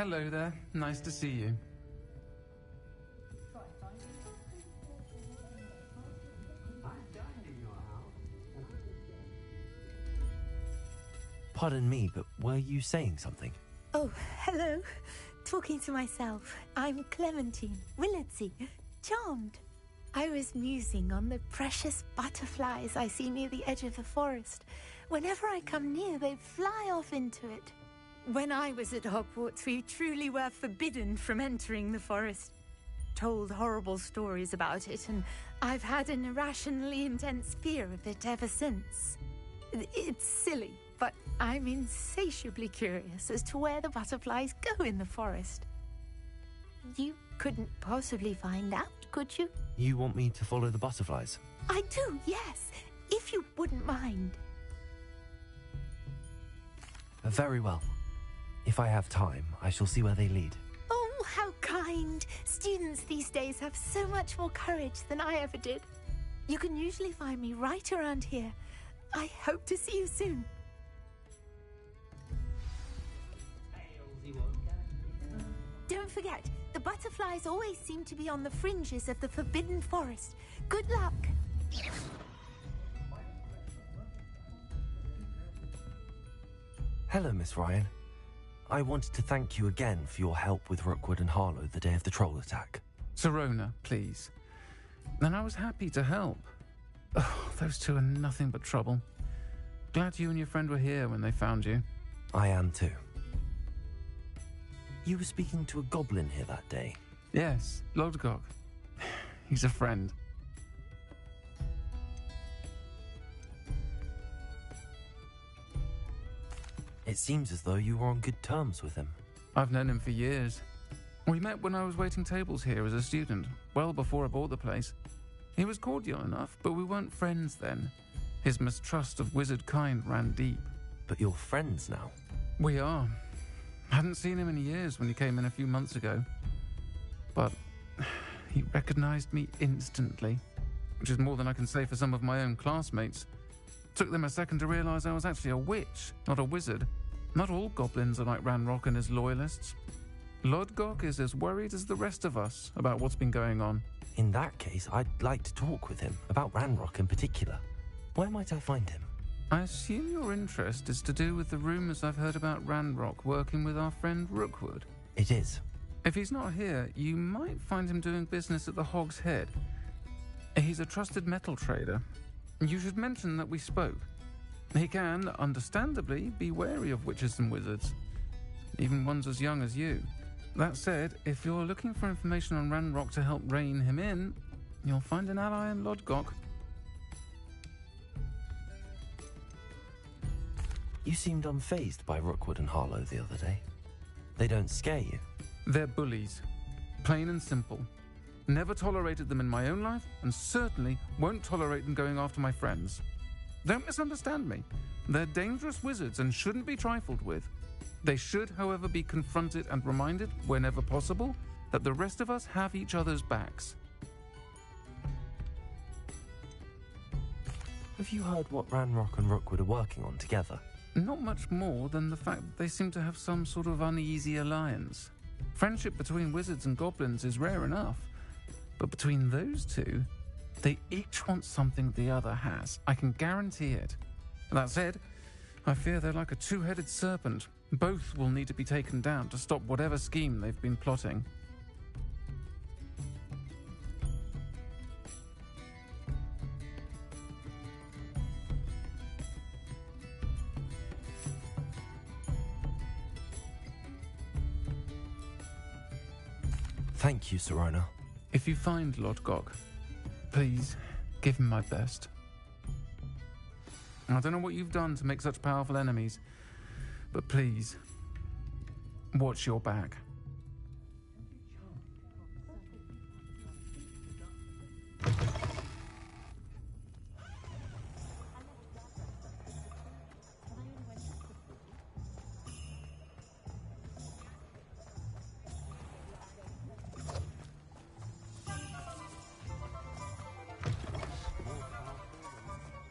Hello there. Nice to see you. Pardon me, but were you saying something? Oh, hello. Talking to myself. I'm Clementine, Willardsey, charmed. I was musing on the precious butterflies I see near the edge of the forest. Whenever I come near, they fly off into it. When I was at Hogwarts, we truly were forbidden from entering the forest. Told horrible stories about it, and I've had an irrationally intense fear of it ever since. It's silly, but I'm insatiably curious as to where the butterflies go in the forest. You couldn't possibly find out, could you? You want me to follow the butterflies? I do, yes, if you wouldn't mind. Very well. If I have time, I shall see where they lead. Oh, how kind. Students these days have so much more courage than I ever did. You can usually find me right around here. I hope to see you soon. Don't forget, the butterflies always seem to be on the fringes of the Forbidden Forest. Good luck. Hello, Miss Ryan. I wanted to thank you again for your help with Rookwood and Harlow the day of the troll attack. Sirona, please. And I was happy to help. Oh, those two are nothing but trouble. Glad you and your friend were here when they found you. I am too. You were speaking to a goblin here that day. Yes, Lodgok. He's a friend. It seems as though you were on good terms with him. I've known him for years. We met when I was waiting tables here as a student, well before I bought the place. He was cordial enough, but we weren't friends then. His mistrust of wizard kind ran deep. But you're friends now? We are. Hadn't seen him in years when he came in a few months ago. But he recognized me instantly, which is more than I can say for some of my own classmates. Took them a second to realize I was actually a witch, not a wizard. Not all goblins are like Ranrock and his loyalists. Lodgok is as worried as the rest of us about what's been going on. In that case, I'd like to talk with him, about Ranrock in particular. Where might I find him? I assume your interest is to do with the rumors I've heard about Ranrock working with our friend Rookwood. It is. If he's not here, you might find him doing business at the Hog's Head. He's a trusted metal trader. You should mention that we spoke. He can, understandably, be wary of witches and wizards, even ones as young as you. That said, if you're looking for information on Ranrock to help rein him in, you'll find an ally in Lodgok. You seemed unfazed by Rookwood and Harlow the other day. They don't scare you? They're bullies. Plain and simple. Never tolerated them in my own life, and certainly won't tolerate them going after my friends. Don't misunderstand me. They're dangerous wizards and shouldn't be trifled with. They should, however, be confronted and reminded, whenever possible, that the rest of us have each other's backs. Have you heard what Ranrock and Rookwood are working on together? Not much more than the fact that they seem to have some sort of uneasy alliance. Friendship between wizards and goblins is rare enough, but between those two, they each want something the other has. I can guarantee it. That said, I fear they're like a two-headed serpent. Both will need to be taken down to stop whatever scheme they've been plotting. Thank you, Sirona. If you find Lodgok, please give him my best. I don't know what you've done to make such powerful enemies, but please, watch your back.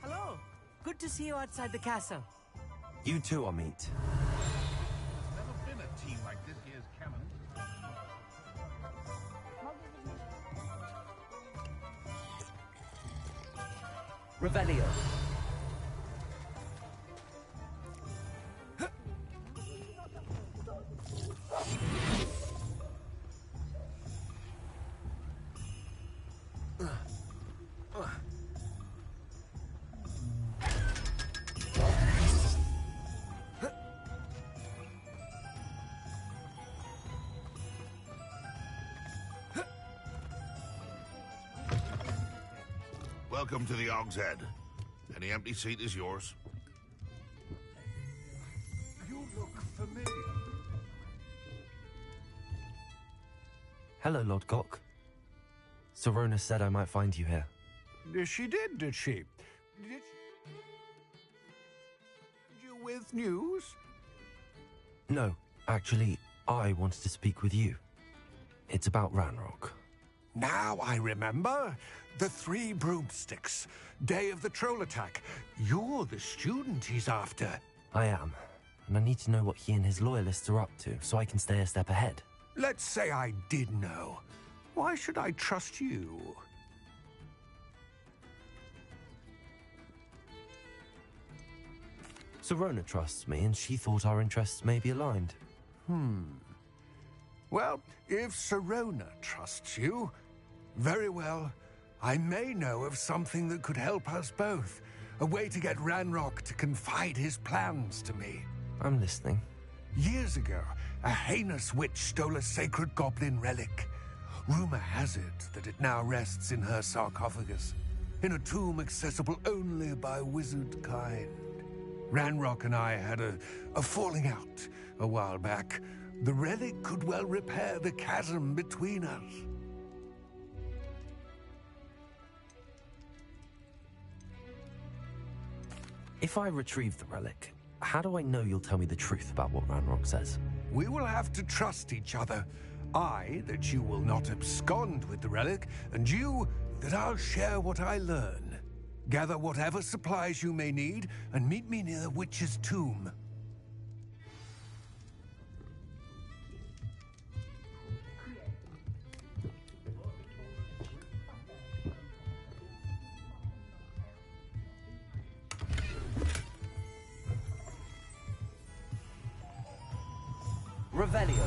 Hello. Good to see you outside the castle. You too, Amit. There's never been a team like this year's camp. Revelio. Welcome to the Og's Head. Any empty seat is yours. You look familiar. Hello, Lord Gok. Serona said I might find you here. She did she? Did you with news? No, actually, I wanted to speak with you. It's about Ranrock. Now I remember. The 3 broomsticks. Day of the troll attack. You're the student he's after. I am, and I need to know what he and his loyalists are up to so I can stay a step ahead. Let's say I did know. Why should I trust you? Serona trusts me, and she thought our interests may be aligned. Well, if Serona trusts you, very well. I may know of something that could help us both. A way to get Ranrock to confide his plans to me. I'm listening. Years ago, a heinous witch stole a sacred goblin relic. Rumor has it that it now rests in her sarcophagus, in a tomb accessible only by wizard kind. Ranrock and I had a falling out a while back. The relic could well repair the chasm between us. If I retrieve the relic, how do I know you'll tell me the truth about what Ranrock says? We will have to trust each other. I, that you will not abscond with the relic, and you, that I'll share what I learn. Gather whatever supplies you may need, and meet me near the witch's tomb. Revelio.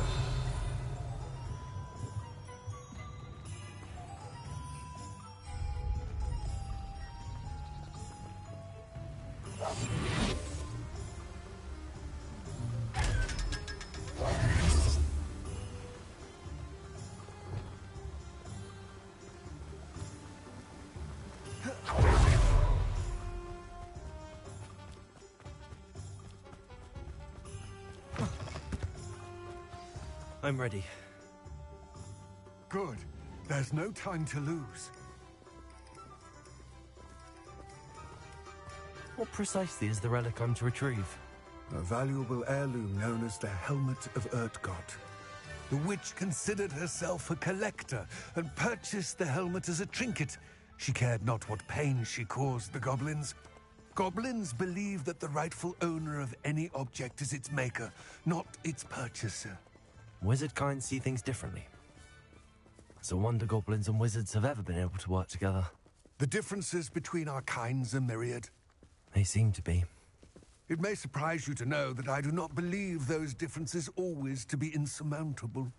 I'm ready. Good. There's no time to lose. What precisely is the relic I'm to retrieve? A valuable heirloom known as the Helmet of Urtgott. The witch considered herself a collector and purchased the helmet as a trinket. She cared not what pain she caused the goblins. Goblins believe that the rightful owner of any object is its maker, not its purchaser. Wizard kind see things differently. It's a wonder goblins and wizards have ever been able to work together. The differences between our kinds are myriad. They seem to be. It may surprise you to know that I do not believe those differences always to be insurmountable.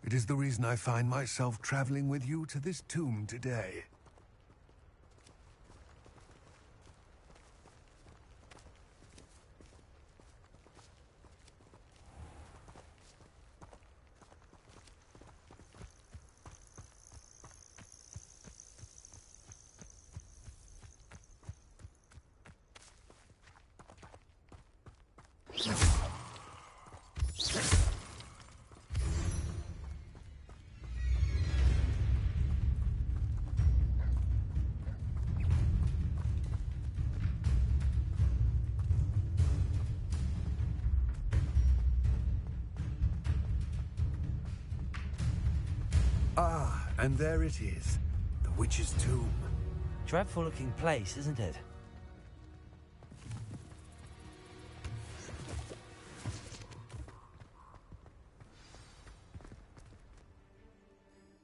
It is the reason I find myself traveling with you to this tomb today. Ah, and there it is. The witch's tomb. Dreadful looking place, isn't it?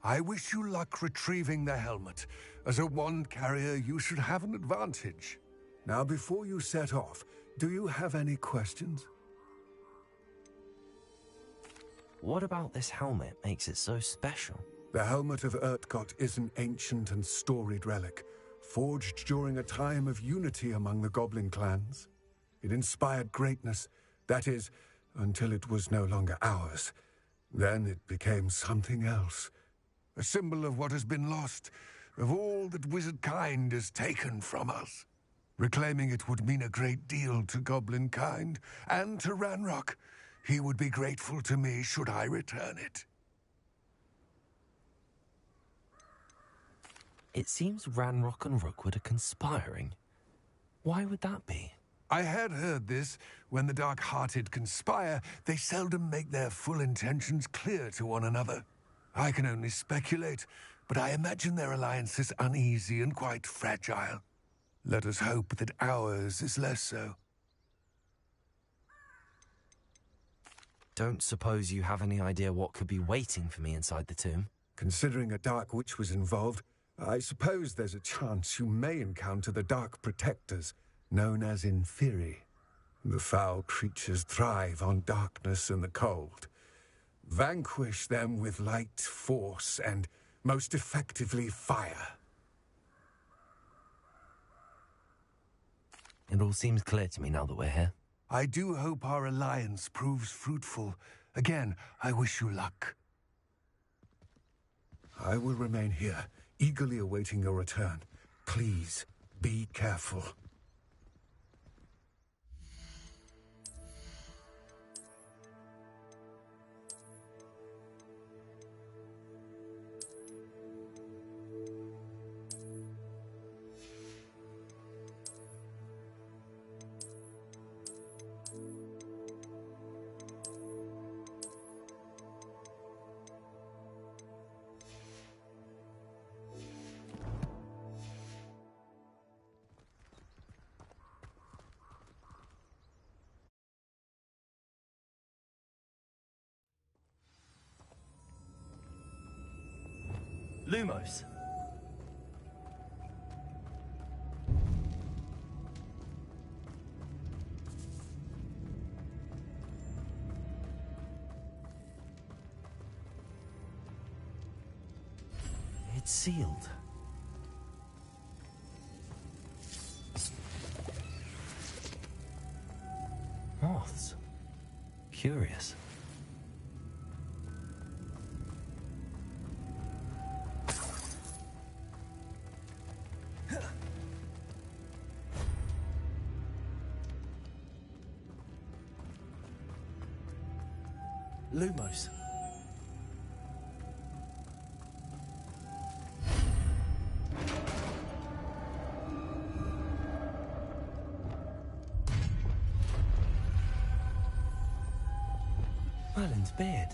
I wish you luck retrieving the helmet. As a wand carrier, you should have an advantage. Now, before you set off, do you have any questions? What about this helmet makes it so special? The helmet of Urtkot is an ancient and storied relic, forged during a time of unity among the goblin clans. It inspired greatness, that is, until it was no longer ours. Then it became something else. A symbol of what has been lost, of all that wizard kind has taken from us. Reclaiming it would mean a great deal to goblin kind, and to Ranrock. He would be grateful to me should I return it. It seems Ranrock and Rookwood are conspiring. Why would that be? I had heard this. When the dark-hearted conspire, they seldom make their full intentions clear to one another. I can only speculate, but I imagine their alliance is uneasy and quite fragile. Let us hope that ours is less so. Don't suppose you have any idea what could be waiting for me inside the tomb? Considering a Dark Witch was involved, I suppose there's a chance you may encounter the Dark Protectors, known as Inferi. The foul creatures thrive on darkness and the cold. Vanquish them with light, force, and, most effectively, fire. It all seems clear to me now that we're here. I do hope our alliance proves fruitful. Again, I wish you luck. I will remain here, eagerly awaiting your return. Please, be careful. Lumos. It's sealed. Moths. Curious. Lumos. Merlin's beard.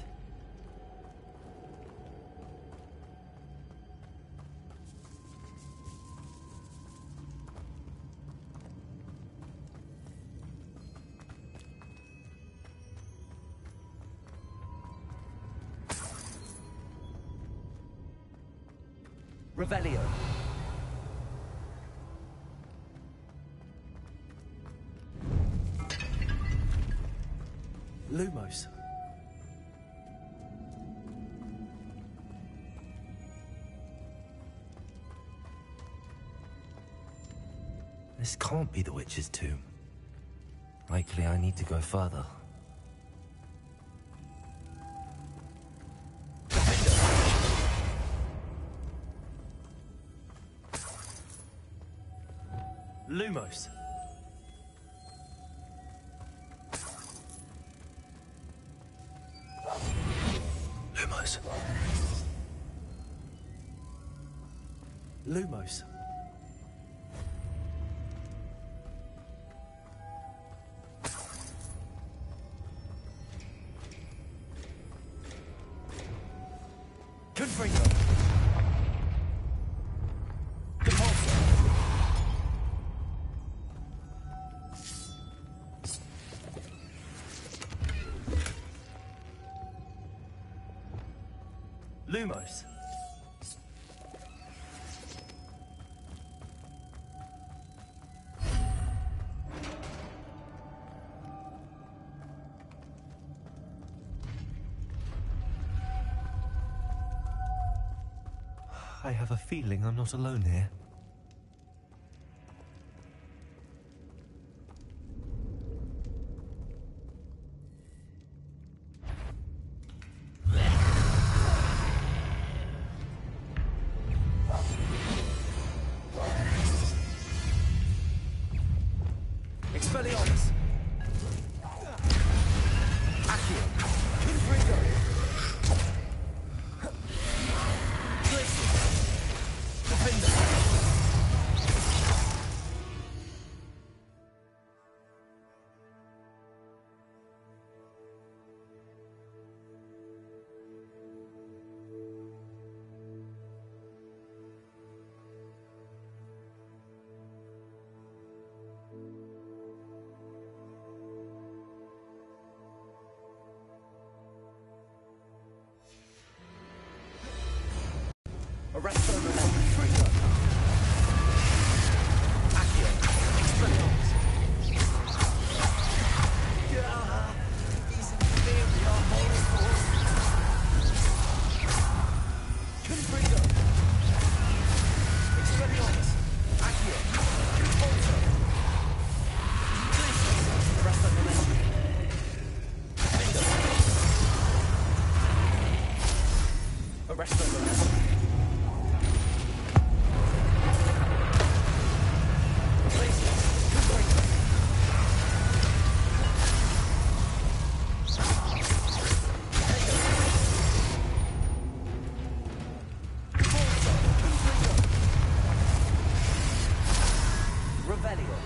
Revelio. Lumos. This can't be the witch's tomb. Likely I need to go further. Lumos. Lumos. Lumos. Confringo. Lumos. I have a feeling I'm not alone here. Expelliarmus! Accio! Confringo! Glacius! Defender! Arresto Confringo! Accio! Expelliarmus! Yeah! He's inferior, holy force! Confringo! Expelliarmus! Accio! Alto! Glacius! Arresto Defender! Arresto Revelio.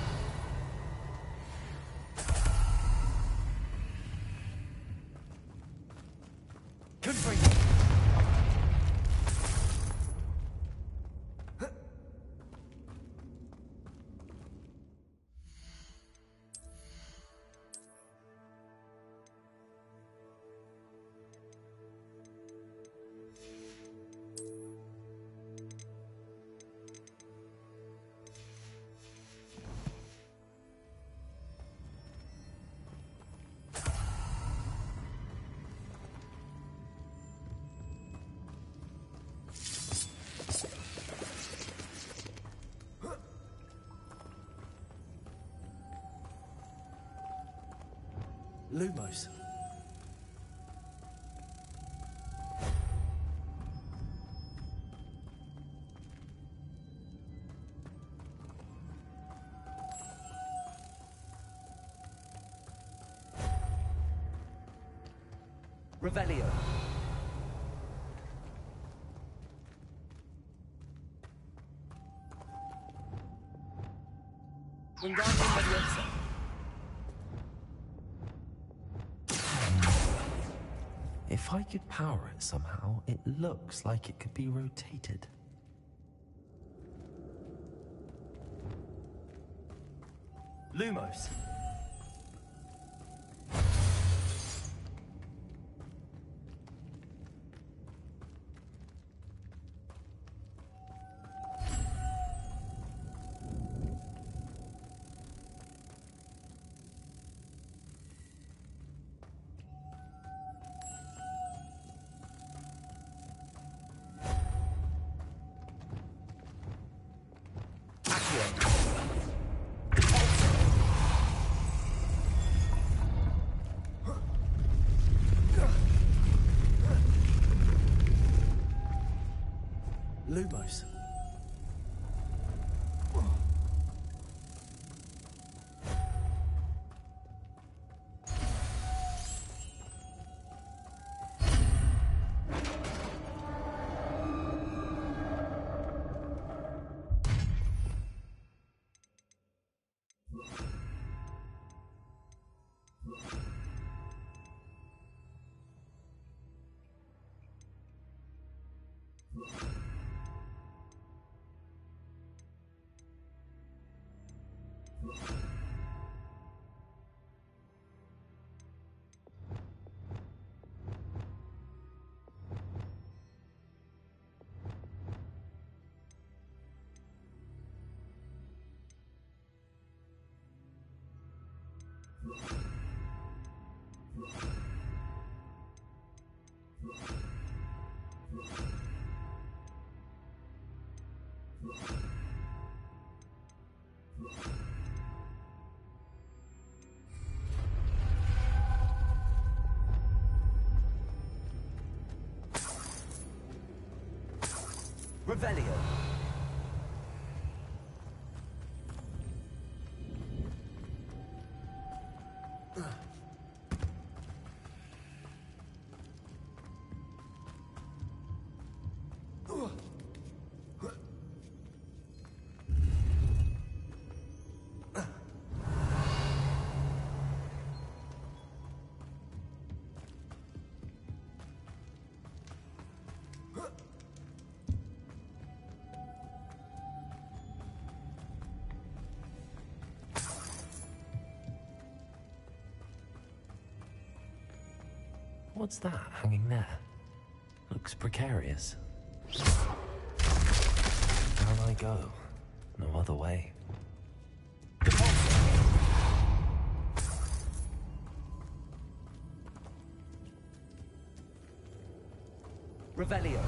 Confringo. Lumos. Revelio. Wingardium Leviosa. If I could power it somehow, it looks like it could be rotated. Lumos. Lumos. Revelio. What's that hanging there? Looks precarious. Down I go. No other way. Revelio.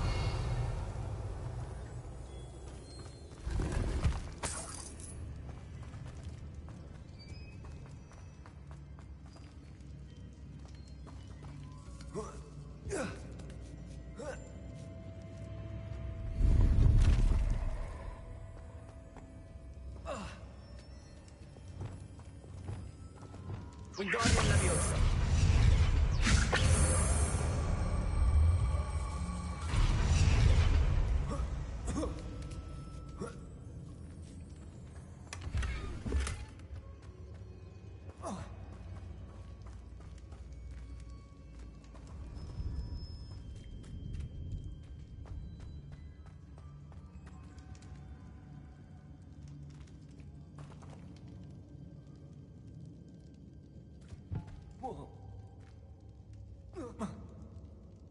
Wingardium Leviosa.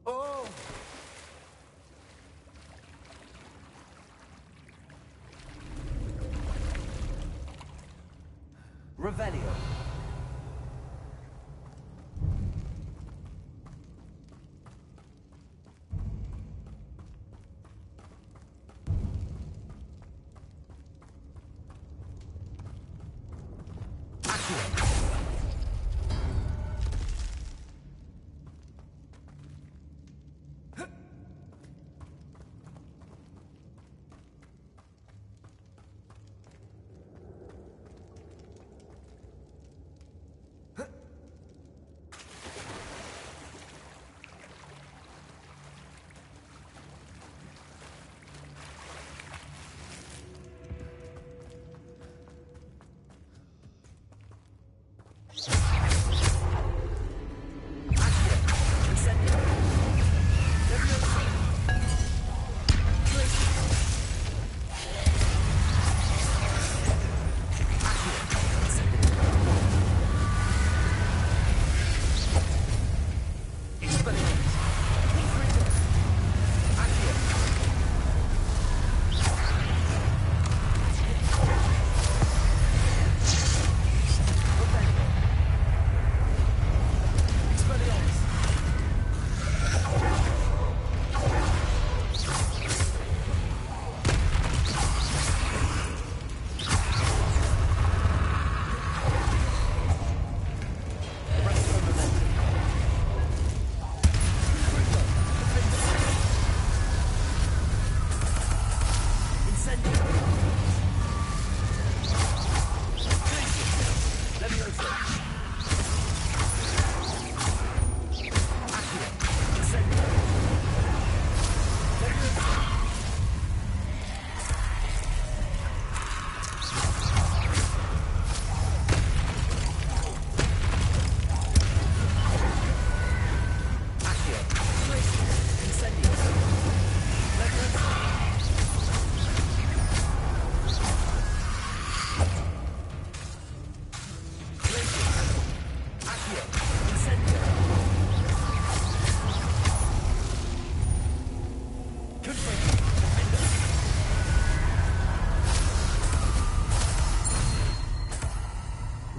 Oh! Revelio.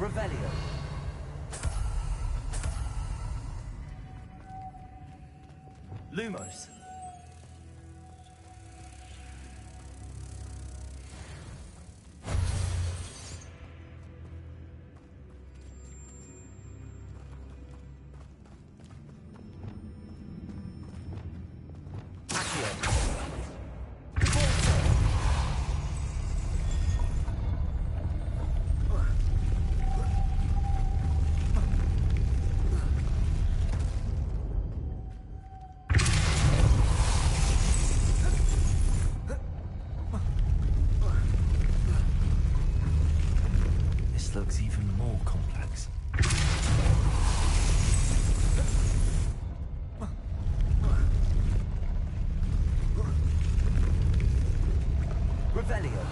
Revelio. Lumos. Accio. even more complex. Revelio.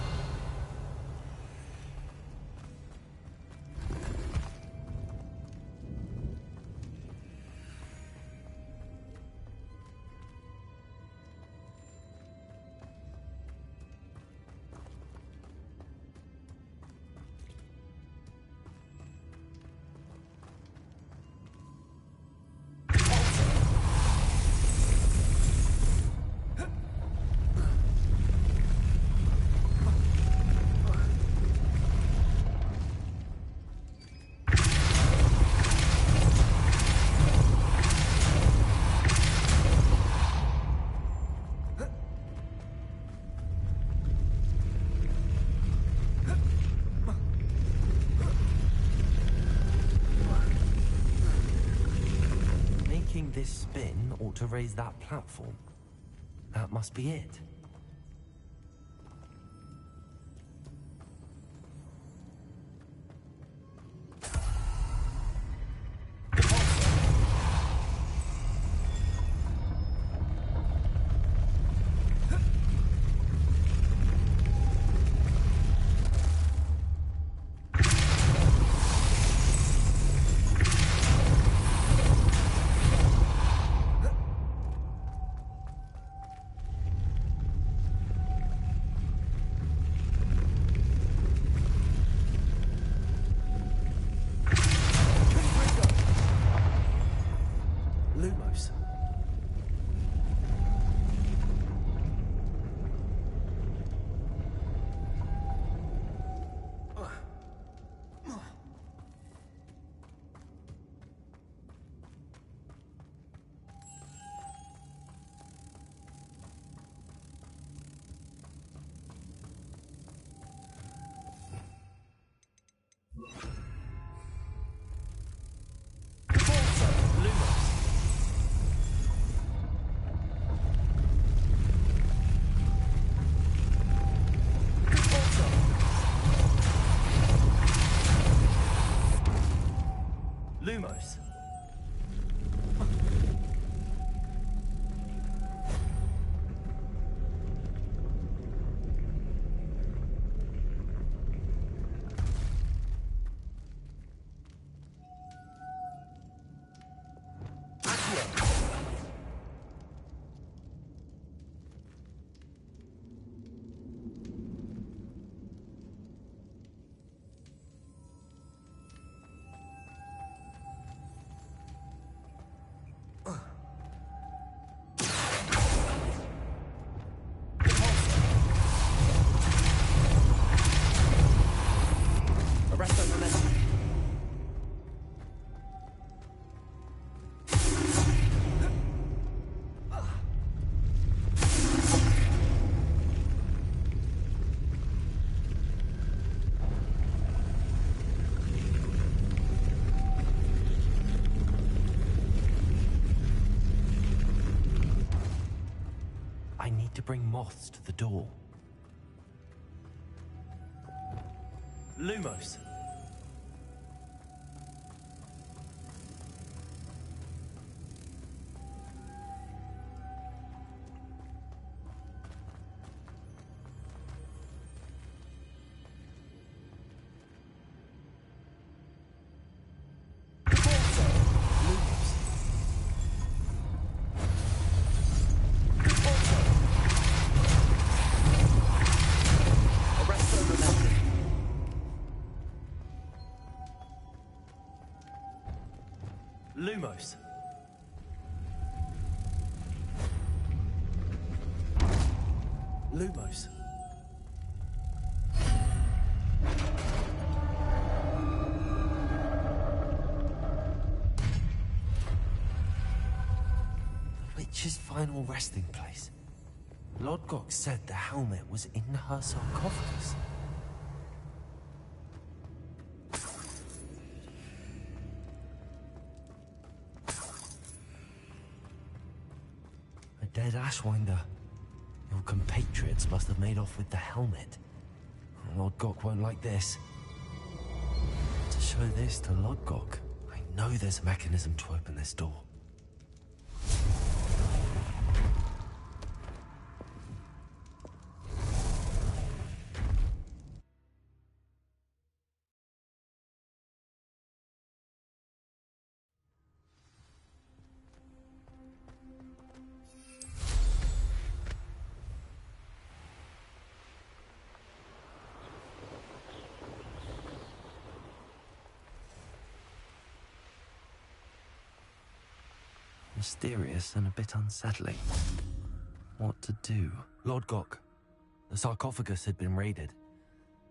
Making this spin ought to raise that platform. That must be it. Lumos. Lumos. I need to bring moths to the door. Lumos. Lumos. Lumos. The witch's final resting place. Lodgok said the helmet was in her sarcophagus. Dead Ashwinder. Your compatriots must have made off with the helmet. Lord Gok won't like this. To show this to Lodgok. I know there's a mechanism to open this door. Mysterious and a bit unsettling. What to do? Lodgok, the sarcophagus had been raided.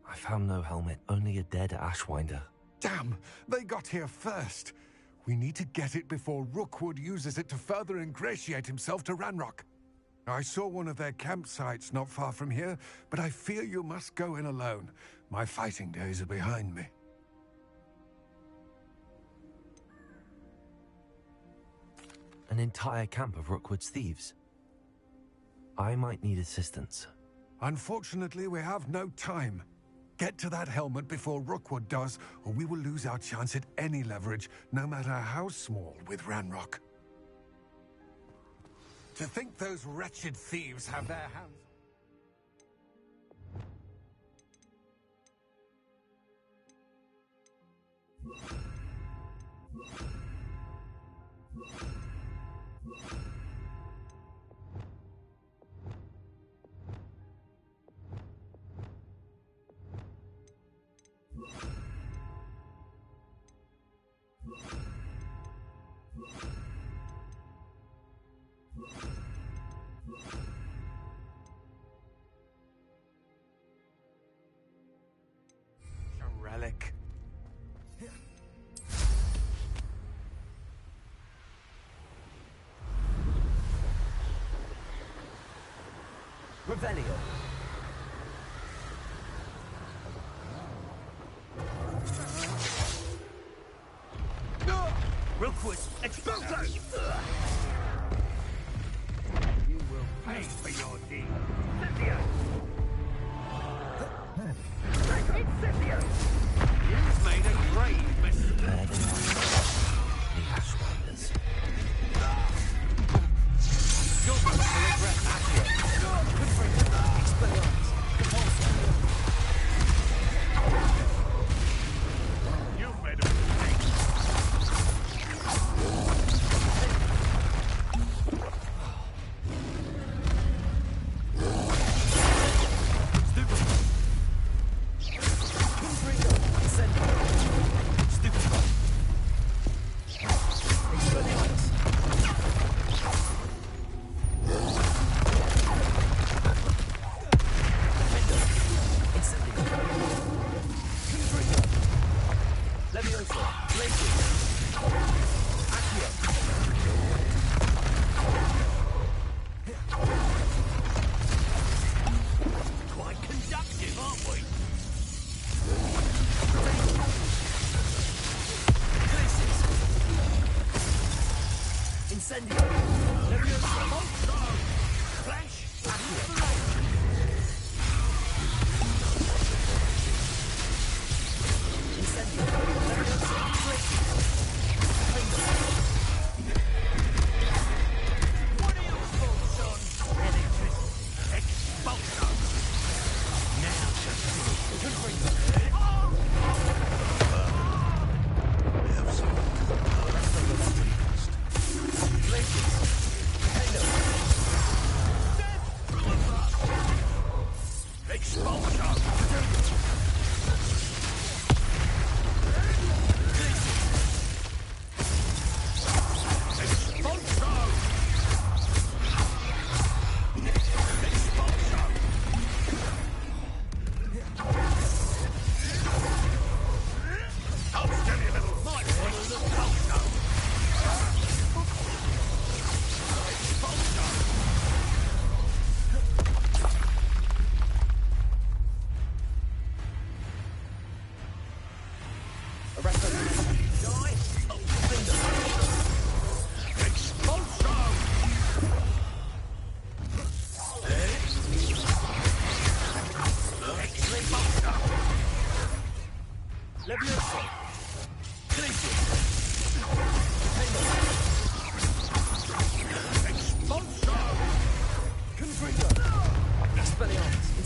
I found no helmet, only a dead Ashwinder. Damn! They got here first. We need to get it before Rookwood uses it to further ingratiate himself to Ranrock. I saw one of their campsites not far from here, but I fear you must go in alone. My fighting days are behind me. An entire camp of Rookwood's thieves. I might need assistance. Unfortunately, we have no time. Get to that helmet before Rookwood does, or we will lose our chance at any leverage, no matter how small, with Ranrock. To think those wretched thieves have their hands... A relic. Revelio. Rookwood, Expulso! You will pay for your deed. Incendio! Incendio! You've made a grave mistake. There they are. The Ashwinders. You're going to regret that here. Expelliarmus. You've made a mistake.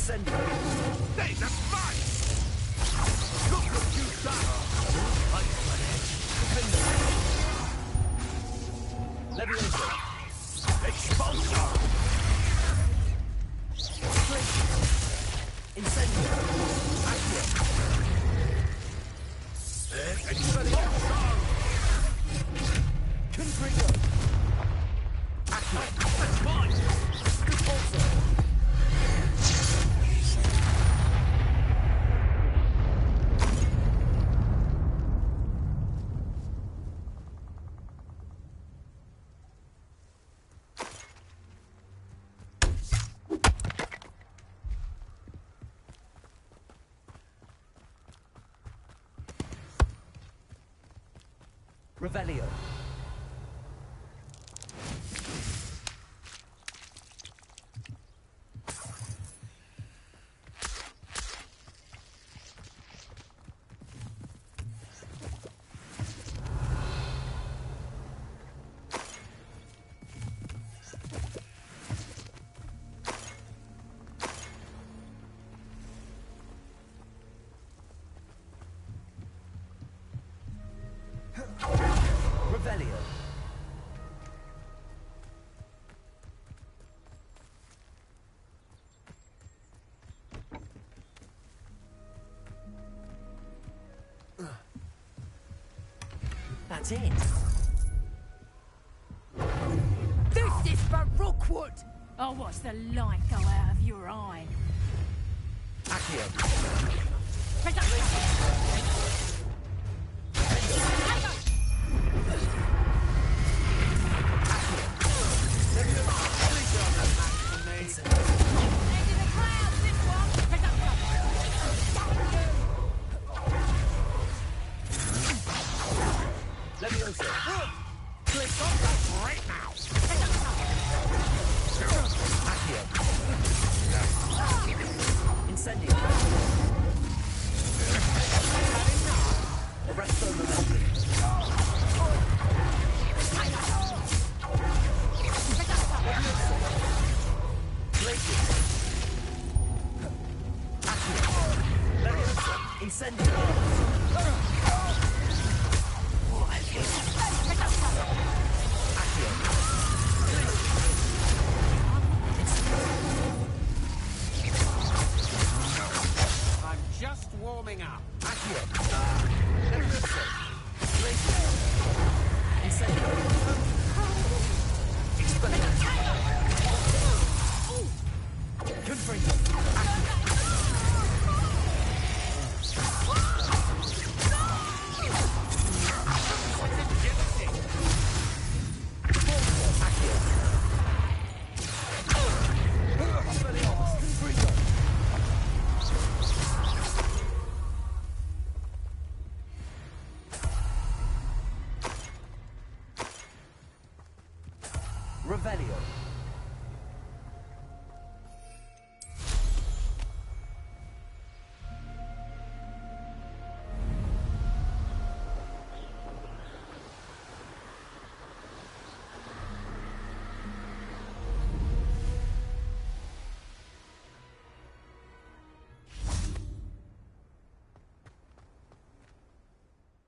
Incendio. Hey, that's mine! Look what you've done! Levioso. Expulsor! Incendio. Accio. Expulsor! Confringo. Accio. That's mine! Repulsor. Revelio. Revelio. That's it. This is for Rookwood! Oh, what's the light go out of your eye? Accio. Levioso. Right now! Accio. Incendio. Arresto momentum. Glacius. Accio. Levioso. Incendio. Accio. I'm just warming up. Accio. Levioso. Glacius. Incendio. Expelliarmus. Confringo. Revelio.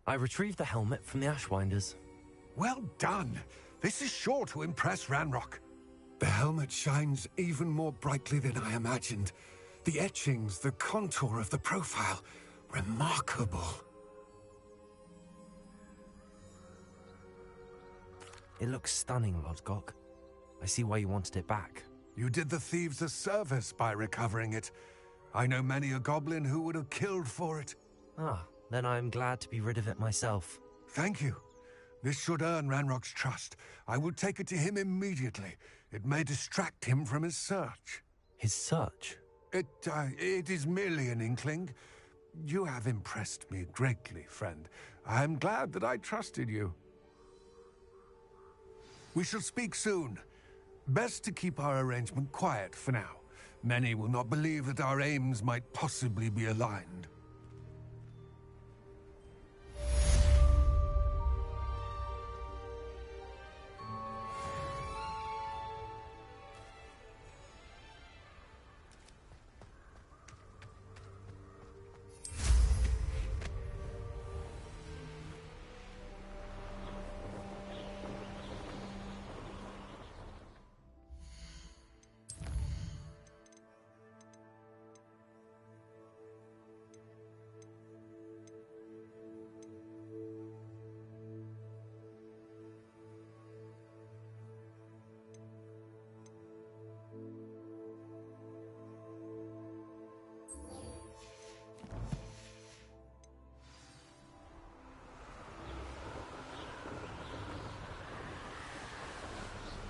I retrieved the helmet from the Ashwinders. Well done. This is sure to impress Ranrock. The helmet shines even more brightly than I imagined. The etchings, the contour of the profile, remarkable. It looks stunning, Lodgok. I see why you wanted it back. You did the thieves a service by recovering it. I know many a goblin who would have killed for it. Ah, then I'm glad to be rid of it myself. Thank you. This should earn Ranrock's trust. I will take it to him immediately. It may distract him from his search. His search? It is merely an inkling. You have impressed me greatly, friend. I am glad that I trusted you. We shall speak soon. Best to keep our arrangement quiet for now. Many will not believe that our aims might possibly be aligned.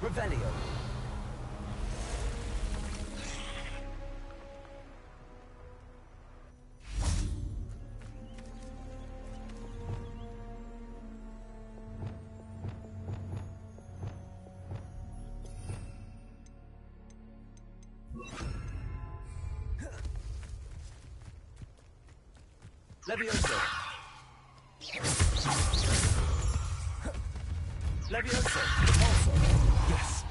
Revelio. Levioso. Levioso. Also. Yes.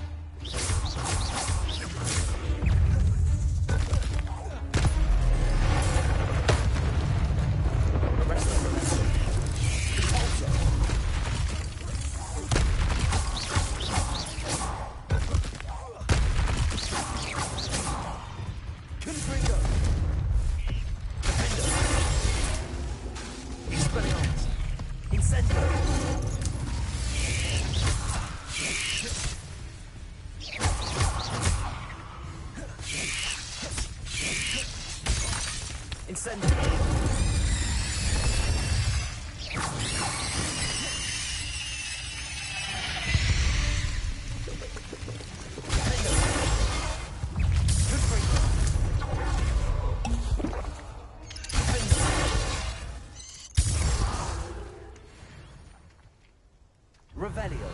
Revelio.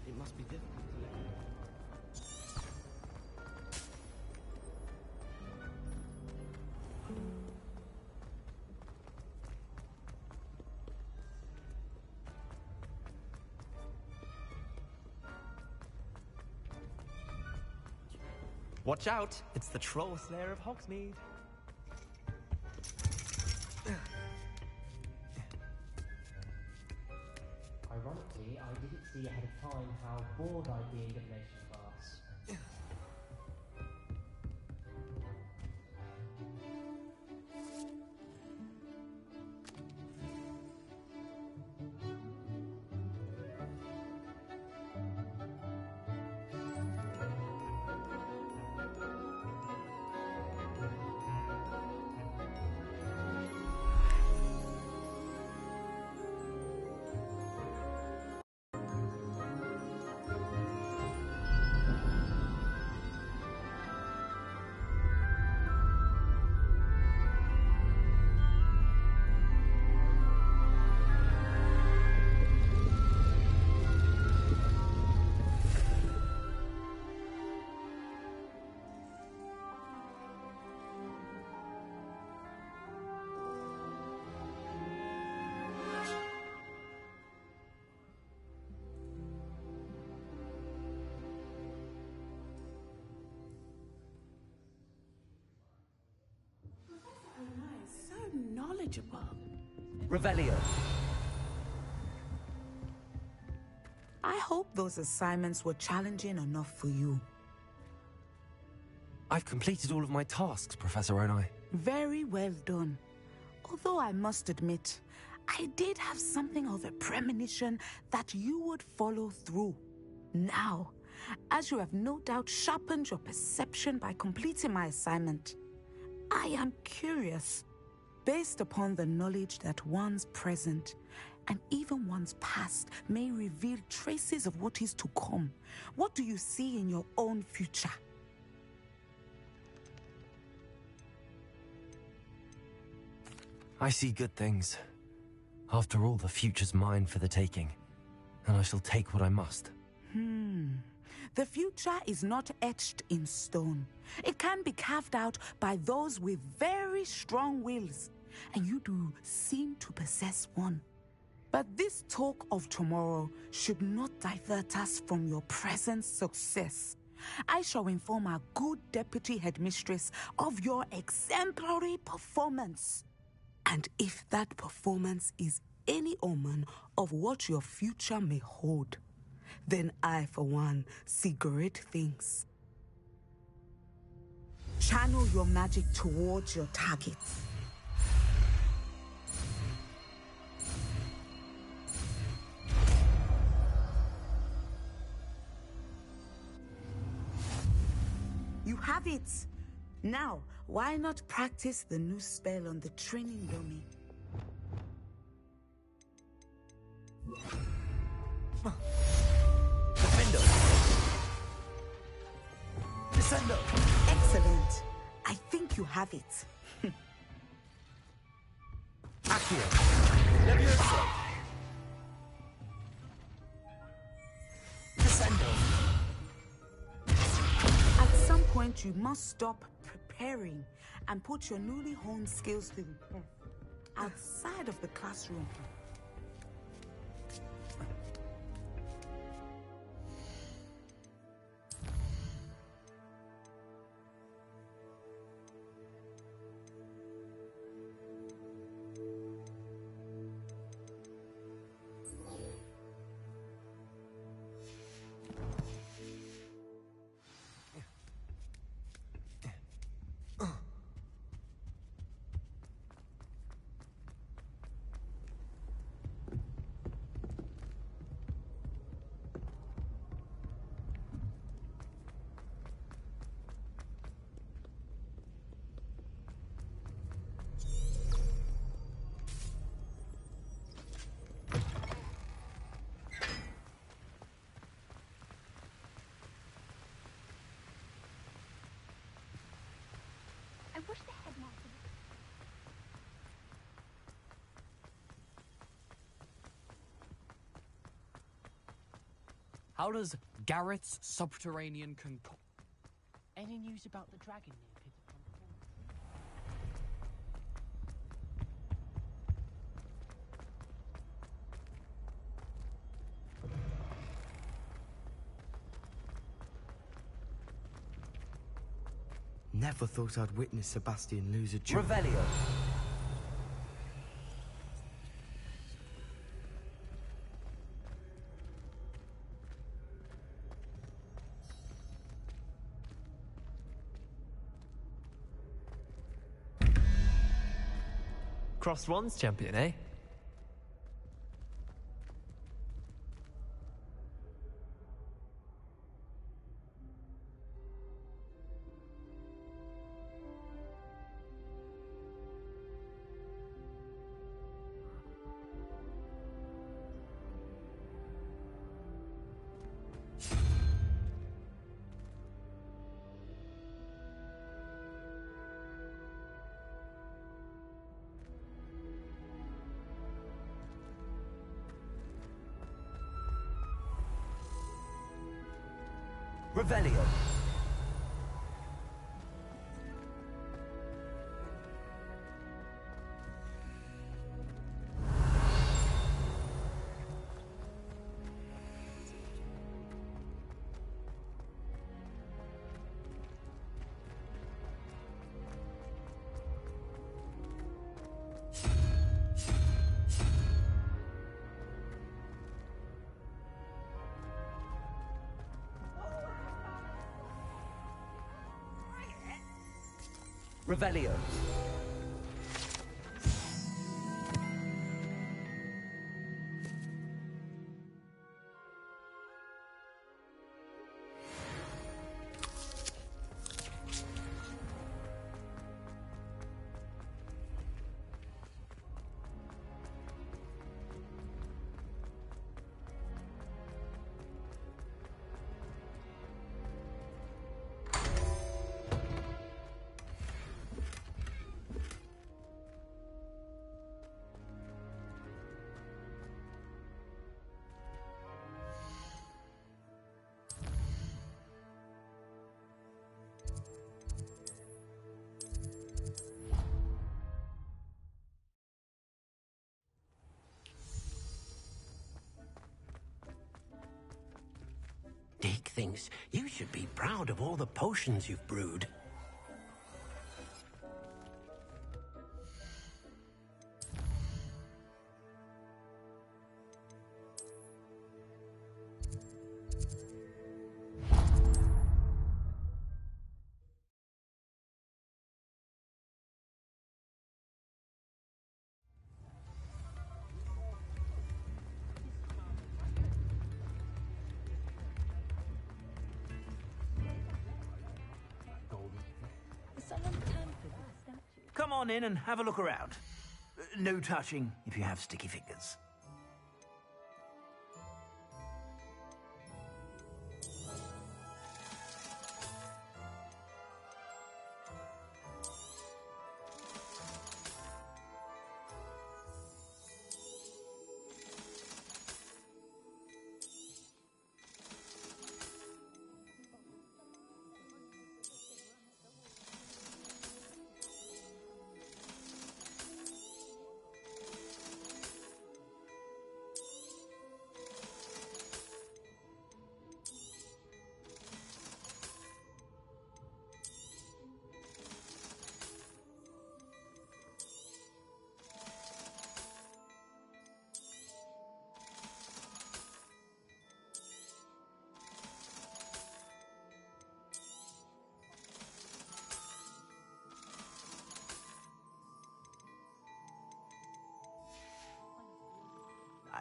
It must be difficult to let go. Watch out! It's the troll slayer of Hogsmeade. Ironically, I didn't see ahead of time how bored I'd be in divination class. Knowledgeable. Revelio. I hope those assignments were challenging enough for you. I've completed all of my tasks, Professor Onai. Very well done. Although I must admit, I did have something of a premonition that you would follow through. Now, as you have no doubt sharpened your perception by completing my assignment, I am curious. Based upon the knowledge that one's present and even one's past may reveal traces of what is to come, what do you see in your own future? I see good things. After all, the future's mine for the taking, and I shall take what I must. The future is not etched in stone. It can be carved out by those with very strong wills, and you do seem to possess one. But this talk of tomorrow should not divert us from your present success. I shall inform our good deputy headmistress of your exemplary performance. And if that performance is any omen of what your future may hold, then I, for one, see great things. Channel your magic towards your target. You have it! Now, why not practice the new spell on the training dummy? Defendo! Descendo! Excellent. I think you have it. Accio! Levioso! Descendo! At some point, you must stop preparing and put your newly honed skills to the test outside of the classroom. I wish the headmaster would... How does Garrett's subterranean concoct... Any news about the dragon near Pitterpond? Never thought I'd witness Sebastian lose a duel. Revelio! Crossed Wands champion, eh? Revelio! Revelio! things. You should be proud of all the potions you've brewed. Come on in and have a look around. No touching if you have sticky fingers.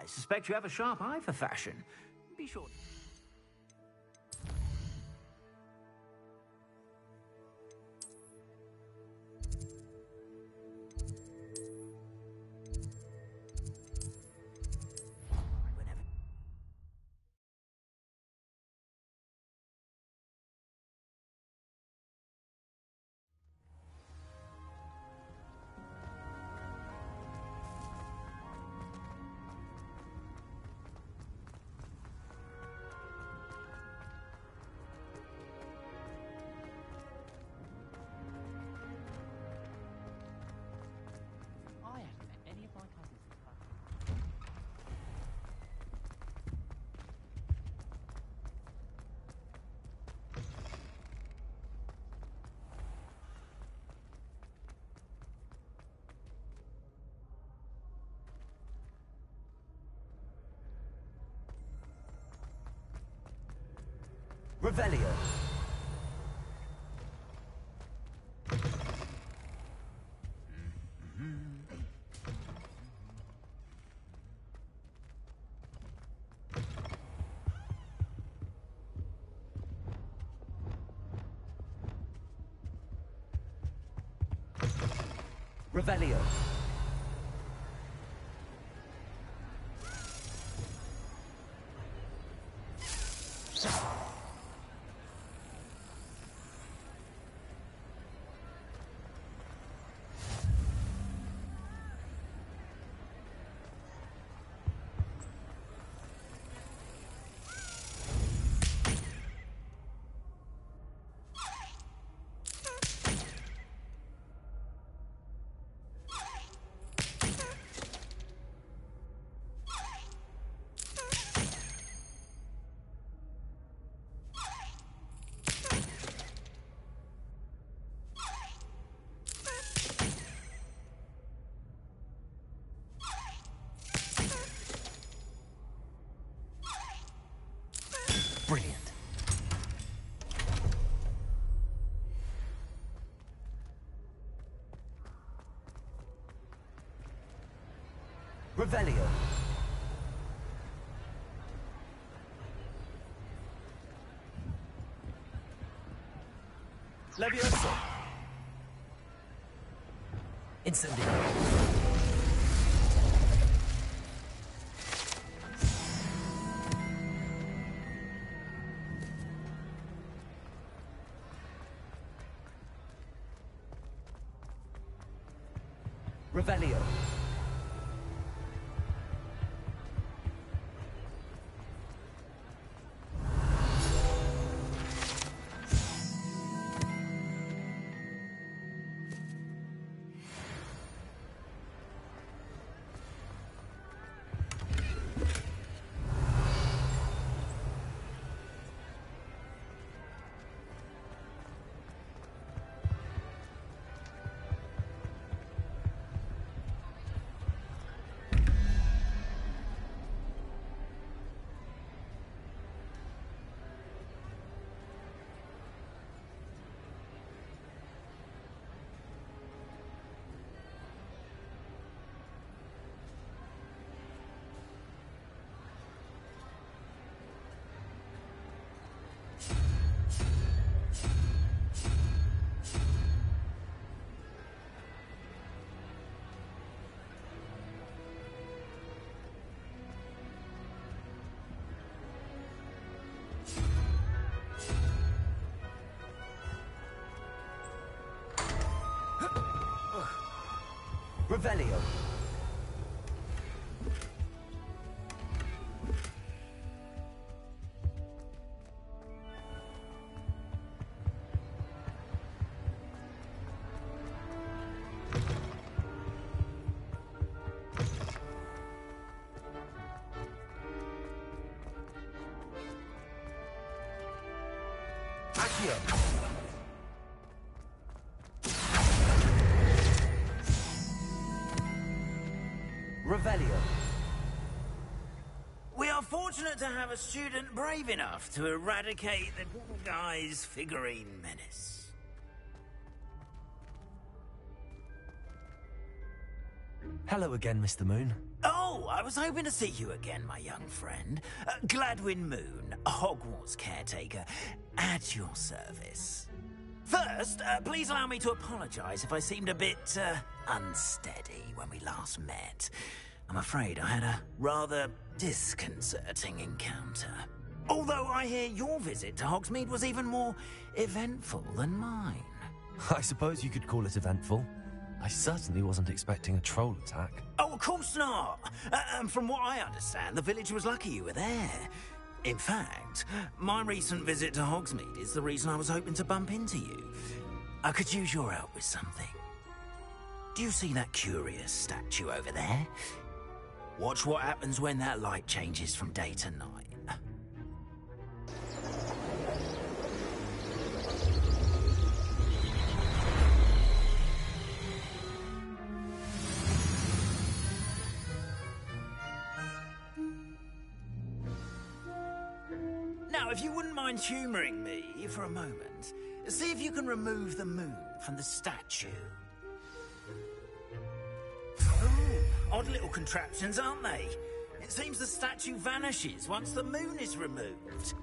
I suspect you have a sharp eye for fashion. Be sure. Revelio. Revelio. Brilliant. Revelio. Levioso. Incendio. Revelio. Revelio. Revelio. We are fortunate to have a student brave enough to eradicate the little guy's figurine menace. Hello again, Mr. Moon. Oh, I was hoping to see you again, my young friend. Gladwin Moon, Hogwarts caretaker, at your service. First, please allow me to apologise if I seemed a bit, unsteady when we last met. I'm afraid I had a rather disconcerting encounter. Although I hear your visit to Hogsmeade was even more eventful than mine. I suppose you could call it eventful. I certainly wasn't expecting a troll attack. Oh, of course not. And from what I understand, the village was lucky you were there. In fact, my recent visit to Hogsmeade is the reason I was hoping to bump into you. I could use your help with something. Do you see that curious statue over there? Watch what happens when that light changes from day to night. Now, if you wouldn't mind humouring me for a moment, see if you can remove the moon from the statue. Ooh, odd little contraptions, aren't they? It seems the statue vanishes once the moon is removed.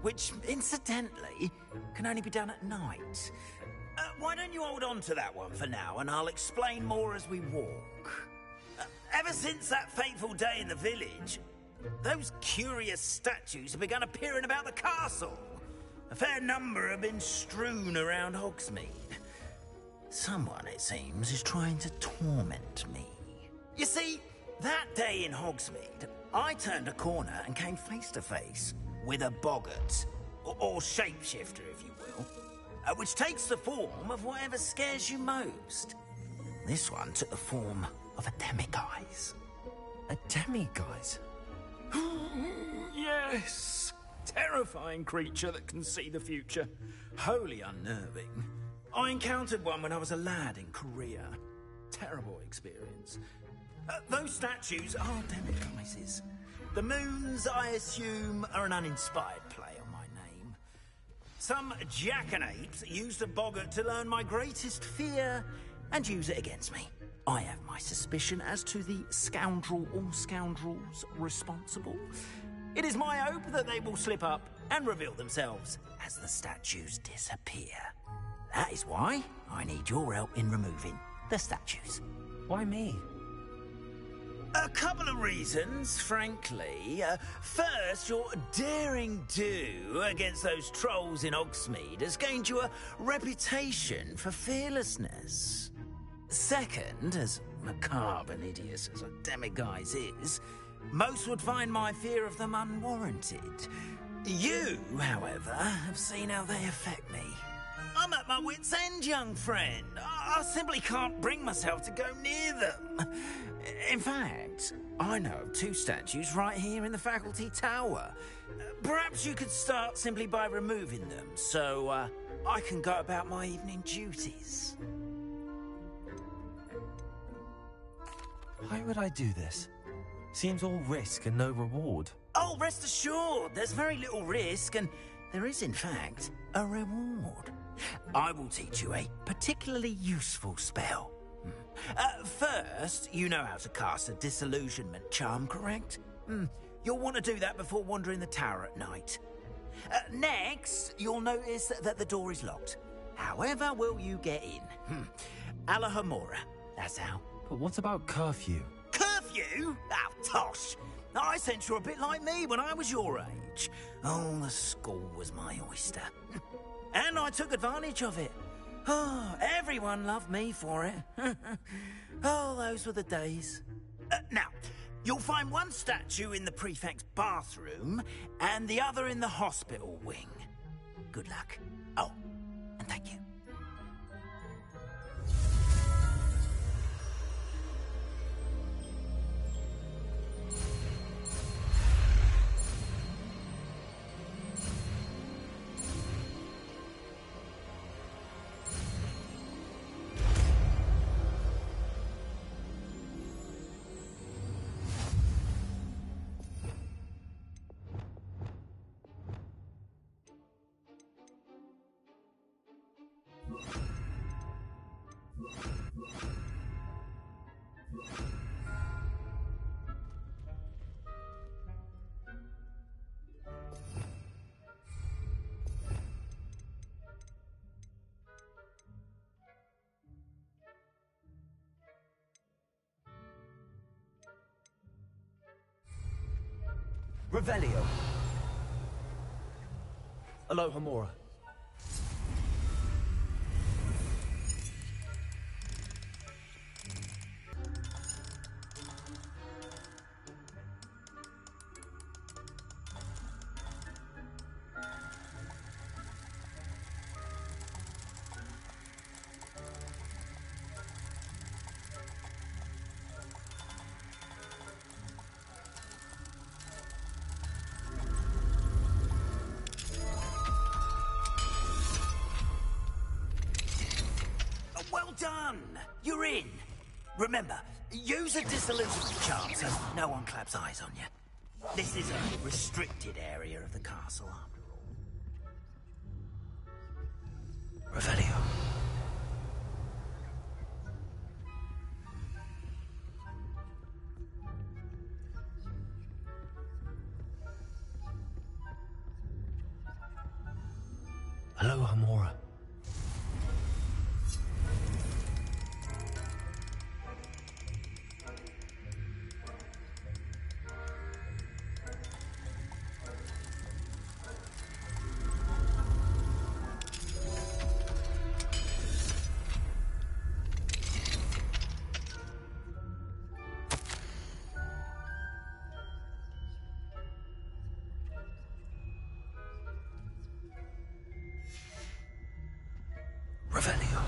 Which, incidentally, can only be done at night. Why don't you hold on to that one for now, and I'll explain more as we walk. Ever since that fateful day in the village, those curious statues have begun appearing about the castle. A fair number have been strewn around Hogsmeade. Someone, it seems, is trying to torment me. You see, that day in Hogsmeade, I turned a corner and came face to face with a boggart, or shapeshifter, if you will, which takes the form of whatever scares you most. This one took the form of a demiguise. A demiguise? Yes! Terrifying creature that can see the future. Wholly unnerving. I encountered one when I was a lad in Korea. Terrible experience. Those statues are demiguises. The moons, I assume, are an uninspired play on my name. Some jackanapes used a boggart to learn my greatest fear and use it against me. I have my suspicion as to the scoundrel or scoundrels responsible. It is my hope that they will slip up and reveal themselves as the statues disappear. That is why I need your help in removing the statues. Why me? A couple of reasons, frankly. First, your daring do against those trolls in Hogsmeade has gained you a reputation for fearlessness. Second, as macabre and hideous as a demiguise is, most would find my fear of them unwarranted. You, however, have seen how they affect me. I'm at my wit's end, young friend. I simply can't bring myself to go near them. In fact, I know of two statues right here in the faculty tower. Perhaps you could start simply by removing them, so I can go about my evening duties. Why would I do this? Seems all risk and no reward. Oh, rest assured, there's very little risk, and there is, in fact, a reward. I will teach you a particularly useful spell. First, you know how to cast a disillusionment charm, correct? You'll want to do that before wandering the tower at night. Next, you'll notice that the door is locked. However will you get in? Alahamora, that's how. But what about curfew? Curfew? Oh, tosh! I sense you're a bit like me when I was your age. Oh, the school was my oyster. And I took advantage of it. Oh, everyone loved me for it. Oh, those were the days. Now, you'll find one statue in the prefect's bathroom and the other in the hospital wing. Good luck. Oh, and thank you. Revelio. Aloha Mora. Well done! You're in. Remember, use a disillusionment charm so no one claps eyes on you. This is a restricted area of the castle, after all. Revelio. Aloha Mora. Revelio.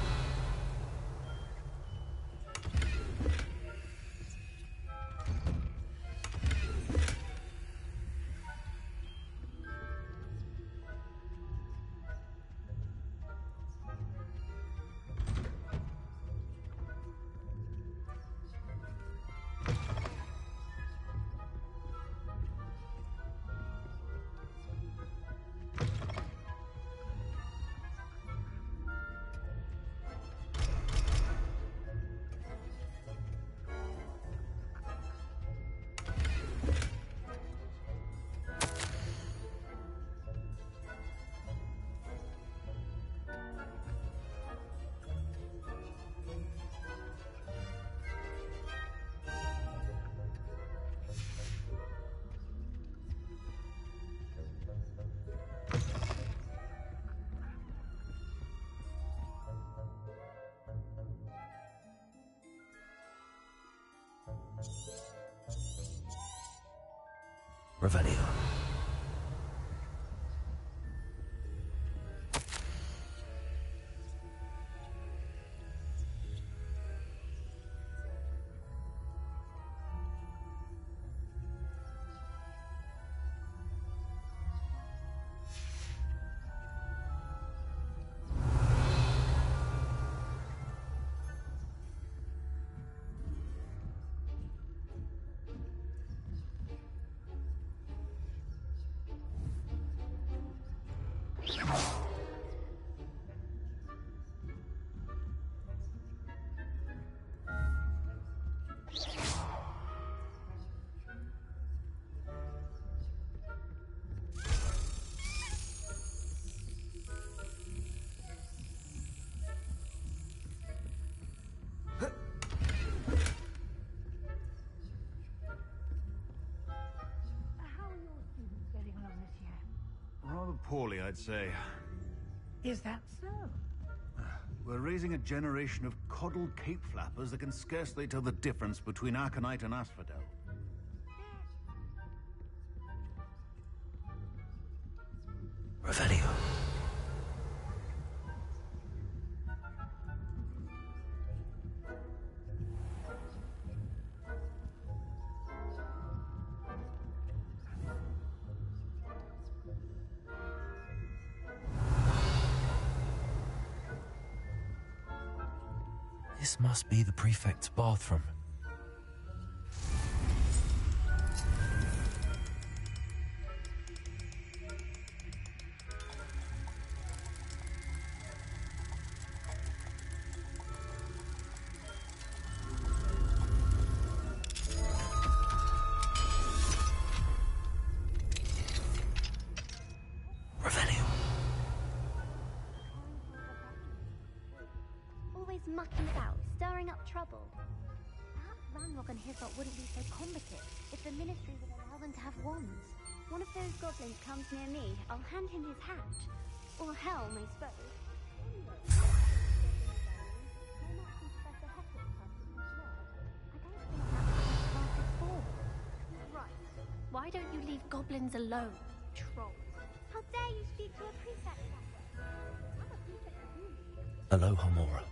Revelio. Rather poorly, I'd say. Is that so? We're raising a generation of coddled cape flappers that can scarcely tell the difference between Aconite and Asphodel. Revelio. This must be the prefect's bathroom. Mucking about, stirring up trouble. Perhaps Ranrock and Hislop wouldn't be so combative if the Ministry would allow them to have wands. One of those goblins comes near me, I'll hand him his hat. Or helm, I suppose. Right. Why don't you leave goblins alone, troll? How dare you speak to a prefect that way? I'm a prefect of you. Aloha Mora.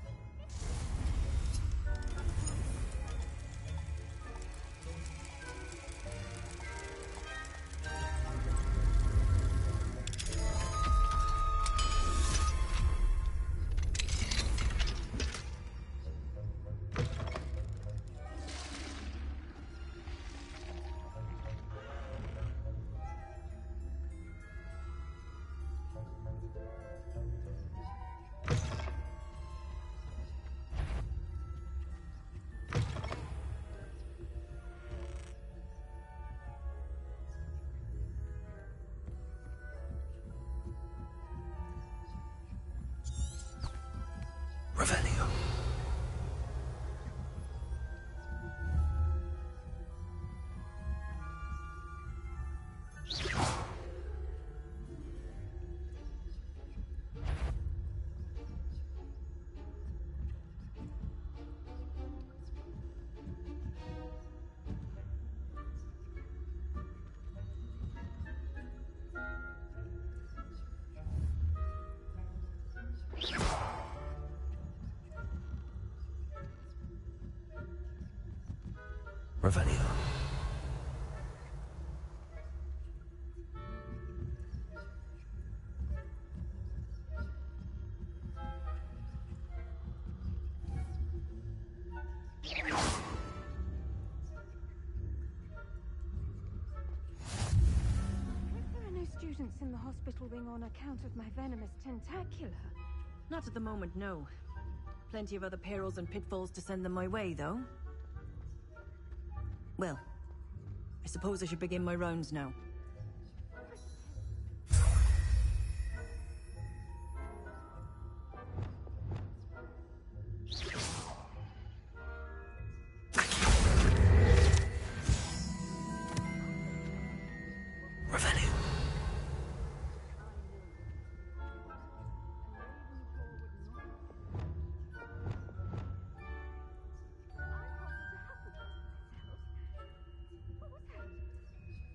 Revelio. Revelio. There are no students in the hospital wing on account of my venomous tentacula. Not at the moment, no. Plenty of other perils and pitfalls to send them my way, though. Well, I suppose I should begin my rounds now.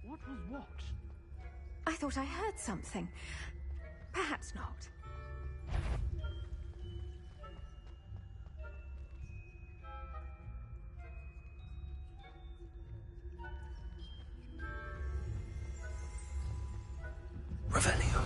What was what? I thought I heard something. Perhaps not. Revelio.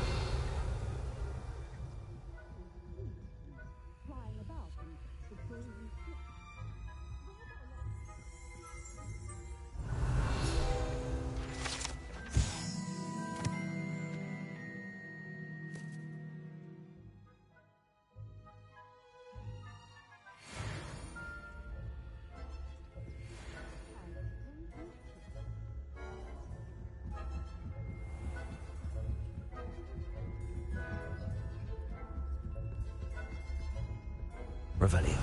Revelio.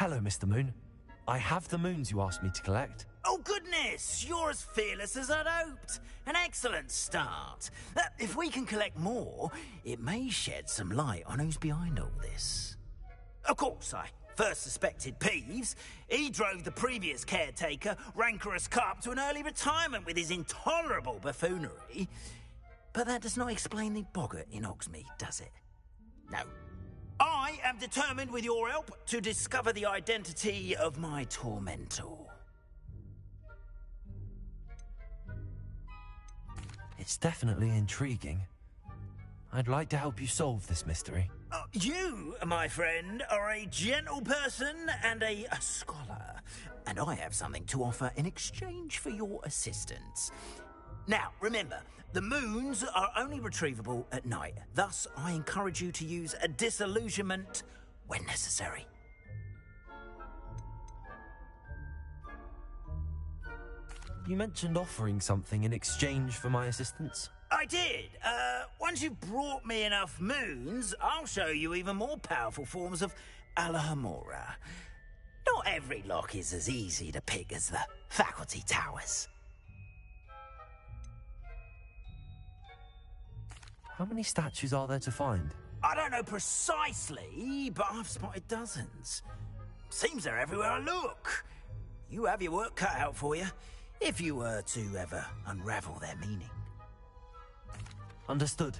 Hello, Mr. Moon. I have the moons you asked me to collect. Oh, goodness! You're as fearless as I'd hoped. An excellent start. If we can collect more, it may shed some light on who's behind all this. Of course, I first suspected Peeves. He drove the previous caretaker, Rancorous Carp, to an early retirement with his intolerable buffoonery. But that does not explain the boggart in Hogsmeade, does it? No. I am determined, with your help, to discover the identity of my tormentor. It's definitely intriguing. I'd like to help you solve this mystery. You, my friend, are a gentle person and a scholar, and I have something to offer in exchange for your assistance. Now, remember, the moons are only retrievable at night. Thus, I encourage you to use a disillusionment when necessary. You mentioned offering something in exchange for my assistance? I did. Once you've brought me enough moons, I'll show you even more powerful forms of Alohomora. Not every lock is as easy to pick as the faculty towers. How many statues are there to find? I don't know precisely, but I've spotted dozens. Seems they're everywhere I look. You have your work cut out for you, if you were to ever unravel their meaning. Understood.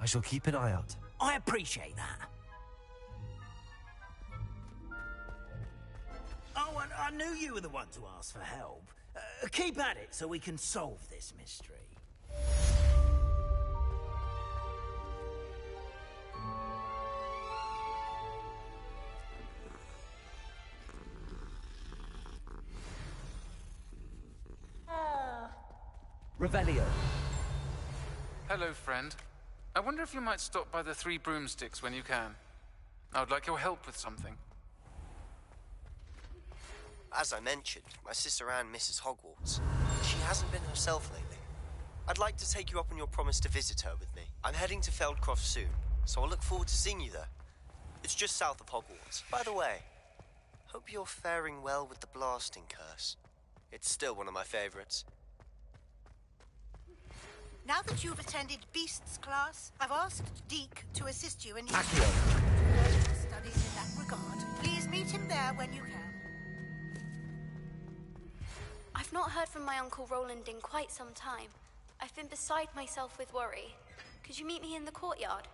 I shall keep an eye out. I appreciate that. Oh, and I knew you were the one to ask for help. Keep at it so we can solve this mystery. Revelio. Hello, friend. I wonder if you might stop by the Three Broomsticks when you can. I would like your help with something. As I mentioned, my sister Anne misses Hogwarts. She hasn't been herself lately. I'd like to take you up on your promise to visit her with me. I'm heading to Feldcroft soon, so I'll look forward to seeing you there. It's just south of Hogwarts. By the way, hope you're faring well with the blasting curse. It's still one of my favorites. Now that you've attended Beasts class, I've asked Deke to assist you in your Accio. studies in that regard. Please meet him there when you can. I've not heard from my Uncle Roland in quite some time. I've been beside myself with worry. Could you meet me in the courtyard?